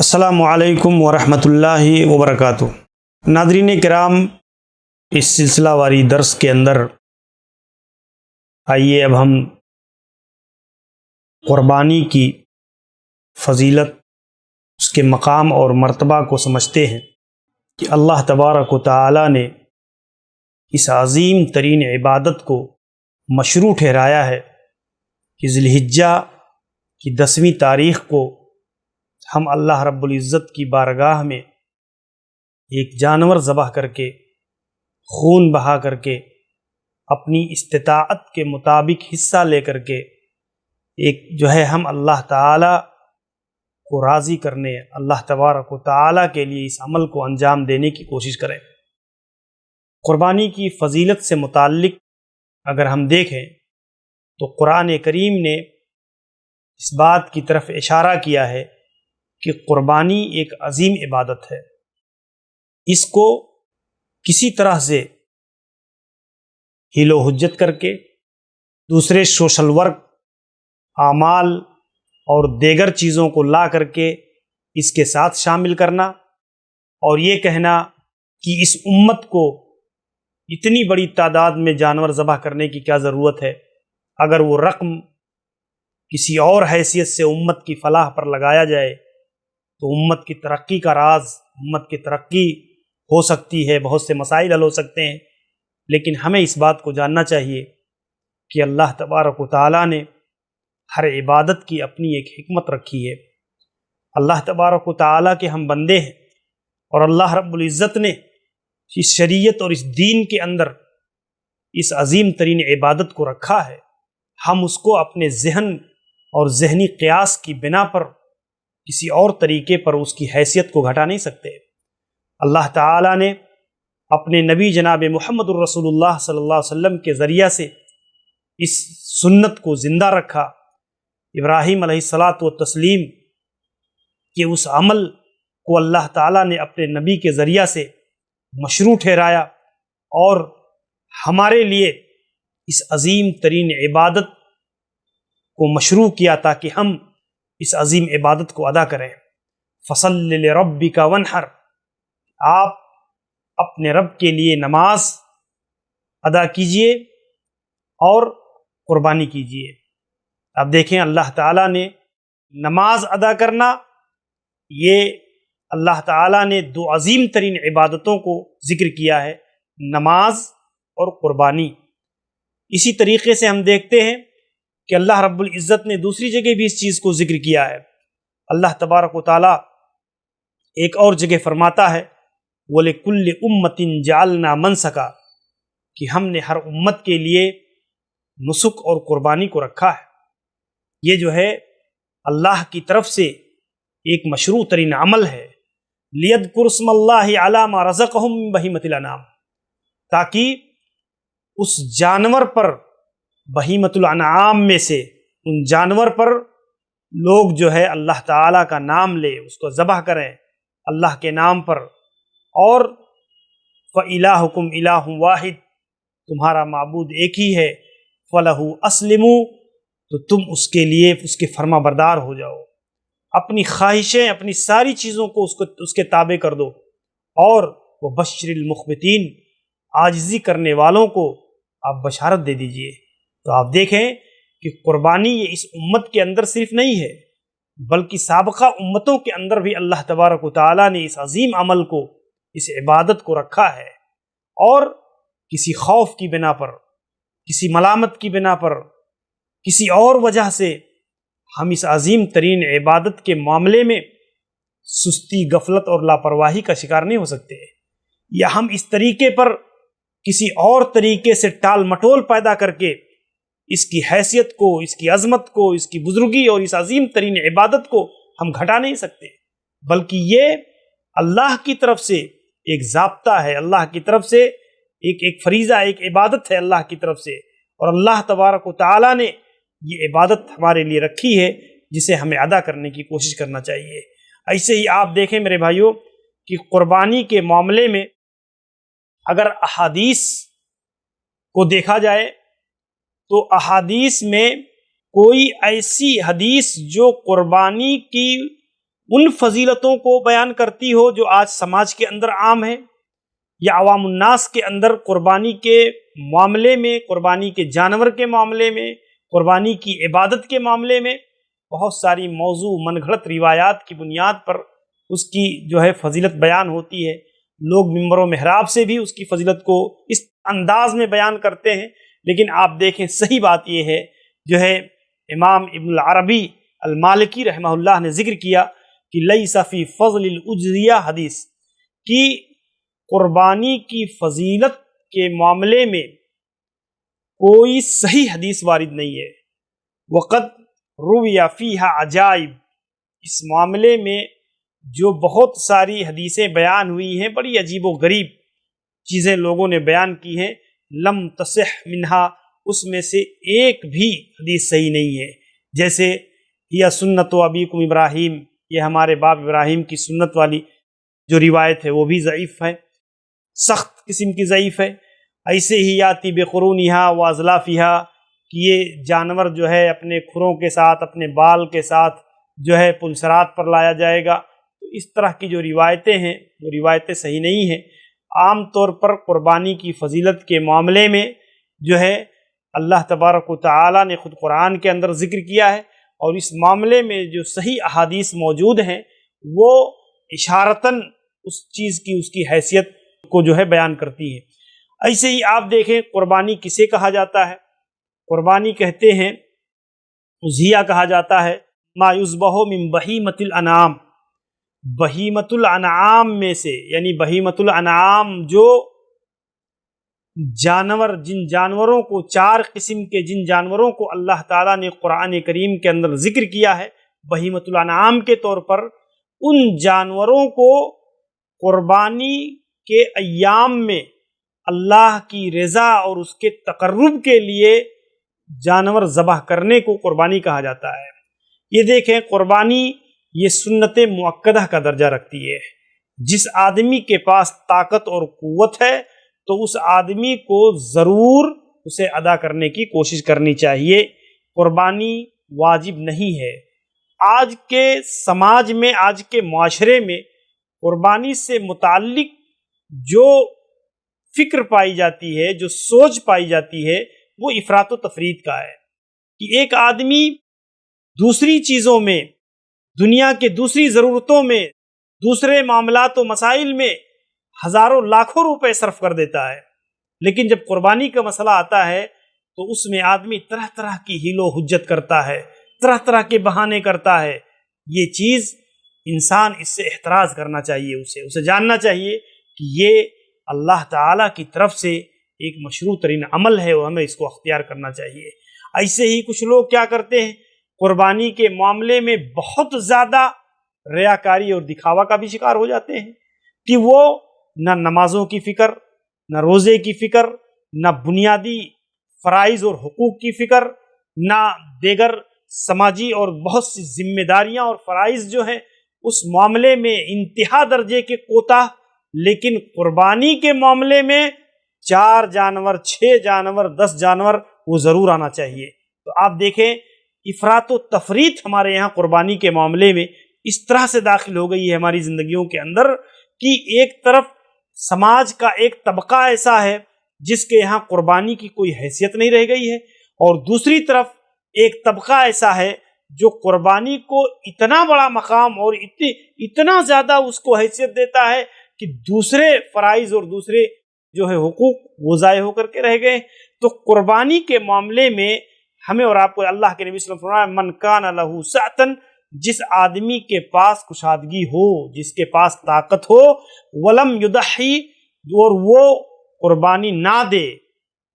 السلام علیکم ورحمۃ اللہ وبرکاتہ۔ ناظرین کرام، اس سلسلہ واری درس کے اندر آئیے اب ہم قربانی کی فضیلت، اس کے مقام اور مرتبہ کو سمجھتے ہیں کہ اللہ تبارک و تعالی نے اس عظیم ترین عبادت کو مشروع ٹھہرایا ہے کہ ذی الحجہ کی 10ویں تاریخ کو ہم اللہ رب العزت کی بارگاہ میں ایک جانور ذبح کر کے، خون بہا کر کے، اپنی استطاعت کے مطابق حصہ لے کر کے ایک ہم اللہ تعالی کو راضی کرنے، اللہ تبارک و تعالی کے لیے اس عمل کو انجام دینے کی کوشش کریں۔ قربانی کی فضیلت سے متعلق اگر ہم دیکھیں تو قرآن کریم نے اس بات کی طرف اشارہ کیا ہے کہ قربانی ایک عظیم عبادت ہے۔ اس کو کسی طرح سے حیل و حجت کر کے، دوسرے سوشل ورک، اعمال اور دیگر چیزوں کو لا کر کے اس کے ساتھ شامل کرنا اور یہ کہنا کہ اس امت کو اتنی بڑی تعداد میں جانور ذبح کرنے کی کیا ضرورت ہے، اگر وہ رقم کسی اور حیثیت سے امت کی فلاح پر لگایا جائے تو امت کی ترقی کا راز، امت کی ترقی ہو سکتی ہے، بہت سے مسائل حل ہو سکتے ہیں۔ لیکن ہمیں اس بات کو جاننا چاہیے کہ اللہ تبارک و تعالیٰ نے ہر عبادت کی اپنی ایک حکمت رکھی ہے۔ اللہ تبارک و تعالیٰ کے ہم بندے ہیں اور اللہ رب العزت نے اس شریعت اور اس دین کے اندر اس عظیم ترین عبادت کو رکھا ہے۔ ہم اس کو اپنے ذہن اور ذہنی قیاس کی بنا پر کسی اور طریقے پر اس کی حیثیت کو گھٹا نہیں سکتے۔ اللہ تعالیٰ نے اپنے نبی جناب محمد الرسول اللہ صلی اللہ علیہ وسلم کے ذریعہ سے اس سنت کو زندہ رکھا۔ ابراہیم علیہ الصلاۃ والتسلیم کے اس عمل کو اللہ تعالیٰ نے اپنے نبی کے ذریعہ سے مشروع ٹھہرایا اور ہمارے لیے اس عظیم ترین عبادت کو مشروع کیا تاکہ ہم اس عظیم عبادت کو ادا کریں۔ فَصَلِّ لِرَبِّكَ وَانْحَرْ، آپ اپنے رب کے لیے نماز ادا کیجئے اور قربانی کیجئے۔ اب دیکھیں، اللہ تعالیٰ نے نماز ادا کرنا، یہ اللہ تعالیٰ نے 2 عظیم ترین عبادتوں کو ذکر کیا ہے، نماز اور قربانی۔ اسی طریقے سے ہم دیکھتے ہیں کہ اللہ رب العزت نے دوسری جگہ بھی اس چیز کو ذکر کیا ہے۔ اللہ تبارک و تعالیٰ ایک اور جگہ فرماتا ہے وَلِكُلِّ أُمَّةٍ جَعَلْنَا مَنْسَكًا، کہ ہم نے ہر امت کے لیے نسک اور قربانی کو رکھا ہے۔ یہ اللہ کی طرف سے ایک مشروع ترین عمل ہے۔ لِيَذْكُرُوا اسْمَ اللَّهِ عَلَىٰ مَا رَزَقَهُم مِّن بَهِيمَةِ الْأَنْعَامِ، تاکہ اس جانور پر، بہیمۃ الانعام میں سے ان جانور پر لوگ اللہ تعالیٰ کا نام لے، اس کو ذبح کریں اللہ کے نام پر۔ اور فَإِلَٰهُكُمْ إِلَٰهٌ وَاحِدٌ، تمہارا معبود ایک ہی ہے، فَلَهُ أَسْلِمُوا، تو تم اس کے لیے اس کے فرما بردار ہو جاؤ، اپنی خواہشیں، اپنی ساری چیزوں کو اس کے تابع کر دو۔ اور وَبَشِّرِ الْمُخْبِتِينَ، عاجزی کرنے والوں کو آپ بشارت دے دیجئے۔ تو آپ دیکھیں کہ قربانی یہ اس امت کے اندر صرف نہیں ہے، بلکہ سابقہ امتوں کے اندر بھی اللہ تبارک و تعالیٰ نے اس عظیم عمل کو، اس عبادت کو رکھا ہے، اور کسی خوف کی بنا پر، کسی ملامت کی بنا پر، کسی اور وجہ سے ہم اس عظیم ترین عبادت کے معاملے میں سستی، غفلت اور لاپرواہی کا شکار نہیں ہو سکتے، یا ہم اس طریقے پر کسی اور طریقے سے ٹال مٹول پیدا کر کے اس کی حیثیت کو، اس کی عظمت کو، اس کی بزرگی اور اس عظیم ترین عبادت کو ہم گھٹا نہیں سکتے، بلکہ یہ اللہ کی طرف سے ایک ضابطہ ہے، اللہ کی طرف سے ایک فریضہ، ایک عبادت ہے اللہ کی طرف سے، اور اللہ تبارک و تعالیٰ نے یہ عبادت ہمارے لیے رکھی ہے جسے ہمیں ادا کرنے کی کوشش کرنا چاہیے۔ ایسے ہی آپ دیکھیں میرے بھائیوں کہ قربانی کے معاملے میں اگر احادیث کو دیکھا جائے تو احادیث میں کوئی ایسی حدیث جو قربانی کی ان فضیلتوں کو بیان کرتی ہو جو آج سماج کے اندر عام ہے، یا عوام الناس کے اندر قربانی کے معاملے میں، قربانی کے جانور کے معاملے میں، قربانی کی عبادت کے معاملے میں بہت ساری موضوع من گھڑت روایات کی بنیاد پر اس کی جو ہے فضیلت بیان ہوتی ہے۔ لوگ منبر و محراب سے بھی اس کی فضیلت کو اس انداز میں بیان کرتے ہیں، لیکن آپ دیکھیں صحیح بات یہ ہے، جو ہے امام ابن العربی المالکی رحمہ اللہ نے ذکر کیا کہ لیس فی فضل الاجزیہ حدیث، کی قربانی کی فضیلت کے معاملے میں کوئی صحیح حدیث وارد نہیں ہے۔ وقد روی فیہا عجائب، اس معاملے میں جو بہت ساری حدیثیں بیان ہوئی ہیں، بڑی عجیب و غریب چیزیں لوگوں نے بیان کی ہیں، لم تصح منہا، اس میں سے ایک بھی حدیث صحیح نہیں ہے۔ جیسے یہ سنت و ابیکم ابراہیم، یہ ہمارے باپ ابراہیم کی سنت والی جو روایت ہے وہ بھی ضعیف ہے، سخت قسم کی ضعیف ہے۔ ایسے ہی یاتی بقرونہا و اضلافہا، کہ یہ جانور جو ہے اپنے کھروں کے ساتھ، اپنے بال کے ساتھ جو ہے پلسرات پر لایا جائے گا، تو اس طرح کی جو روایتیں ہیں وہ روایتیں صحیح نہیں ہیں۔ عام طور پر قربانی کی فضیلت کے معاملے میں جو ہے اللہ تبارک و تعالی نے خود قرآن کے اندر ذکر کیا ہے، اور اس معاملے میں جو صحیح احادیث موجود ہیں وہ اشارتاً اس چیز کی، اس کی حیثیت کو جو ہے بیان کرتی ہیں۔ ایسے ہی آپ دیکھیں قربانی کسے کہا جاتا ہے؟ قربانی کہتے ہیں، اضحیہ کہا جاتا ہے ما یذبح من بہیمۃ الانعام، بہیمۃ الانعام میں سے، یعنی بہیمۃ الانعام جو جانور، جن جانوروں کو، چار قسم کے جن جانوروں کو اللہ تعالیٰ نے قرآن کریم کے اندر ذکر کیا ہے بہیمۃ الانعام کے طور پر، ان جانوروں کو قربانی کے ایام میں اللہ کی رضا اور اس کے تقرب کے لیے جانور ذبح کرنے کو قربانی کہا جاتا ہے۔ یہ دیکھیں قربانی یہ سنت مؤکدہ کا درجہ رکھتی ہے۔ جس آدمی کے پاس طاقت اور قوت ہے تو اس آدمی کو ضرور اسے ادا کرنے کی کوشش کرنی چاہیے۔ قربانی واجب نہیں ہے۔ آج کے سماج میں، آج کے معاشرے میں قربانی سے متعلق جو فکر پائی جاتی ہے، جو سوچ پائی جاتی ہے، وہ افراط و تفریط کا ہے کہ ایک آدمی دوسری چیزوں میں، دنیا کے دوسری ضرورتوں میں، دوسرے معاملات و مسائل میں ہزاروں لاکھوں روپے صرف کر دیتا ہے، لیکن جب قربانی کا مسئلہ آتا ہے تو اس میں آدمی طرح طرح کی حیل و حجت کرتا ہے، طرح طرح کے بہانے کرتا ہے۔ یہ چیز انسان اس سے احتراز کرنا چاہیے، اسے جاننا چاہیے کہ یہ اللہ تعالیٰ کی طرف سے ایک مشروع ترین عمل ہے، اور ہمیں اس کو اختیار کرنا چاہیے۔ ایسے ہی کچھ لوگ کیا کرتے ہیں، قربانی کے معاملے میں بہت زیادہ ریاکاری اور دکھاوا کا بھی شکار ہو جاتے ہیں کہ وہ نہ نمازوں کی فکر، نہ روزے کی فکر، نہ بنیادی فرائض اور حقوق کی فکر، نہ دیگر سماجی اور بہت سی ذمہ داریاں اور فرائض جو ہیں اس معاملے میں انتہا درجے کے کوتاہ، لیکن قربانی کے معاملے میں 4 جانور، 6 جانور، 10 جانور وہ ضرور آنا چاہیے۔ تو آپ دیکھیں افراط و تفریط ہمارے یہاں قربانی کے معاملے میں اس طرح سے داخل ہو گئی ہے ہماری زندگیوں کے اندر کہ ایک طرف سماج کا ایک طبقہ ایسا ہے جس کے یہاں قربانی کی کوئی حیثیت نہیں رہ گئی ہے، اور دوسری طرف ایک طبقہ ایسا ہے جو قربانی کو اتنا بڑا مقام اور اتنا زیادہ اس کو حیثیت دیتا ہے کہ دوسرے فرائض اور دوسرے جو ہے حقوق وہ ضائع ہو کر کے رہ گئے۔ تو قربانی کے معاملے میں ہمیں اور آپ کو اللہ کے نبی صلی اللہ علیہ وسلم فرمایا من کان لہ سعۃ، جس آدمی کے پاس کشادگی ہو، جس کے پاس طاقت ہو، ولم یضحی، اور وہ قربانی نہ دے،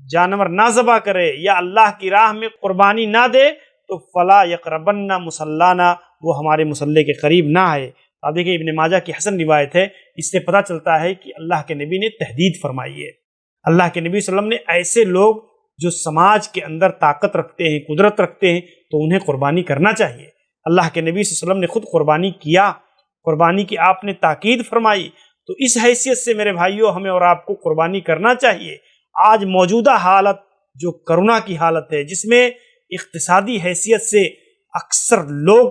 جانور نہ ذبح کرے یا اللہ کی راہ میں قربانی نہ دے، تو فلا یقربن مصلانا، وہ ہمارے مصلی کے قریب نہ آئے۔ آپ دیکھیں ابن ماجہ کی حسن روایت ہے، اس سے پتہ چلتا ہے کہ اللہ کے نبی نے تحدید فرمائی ہے۔ اللہ کے نبی صلی اللہ علیہ وسلم نے ایسے لوگ جو سماج کے اندر طاقت رکھتے ہیں، قدرت رکھتے ہیں، تو انہیں قربانی کرنا چاہیے۔ اللہ کے نبی صلی اللہ علیہ وسلم نے خود قربانی کیا، قربانی کی آپ نے تاکید فرمائی۔ تو اس حیثیت سے میرے بھائیوں ہمیں اور آپ کو قربانی کرنا چاہیے۔ آج موجودہ حالت جو کرونا کی حالت ہے، جس میں اقتصادی حیثیت سے اکثر لوگ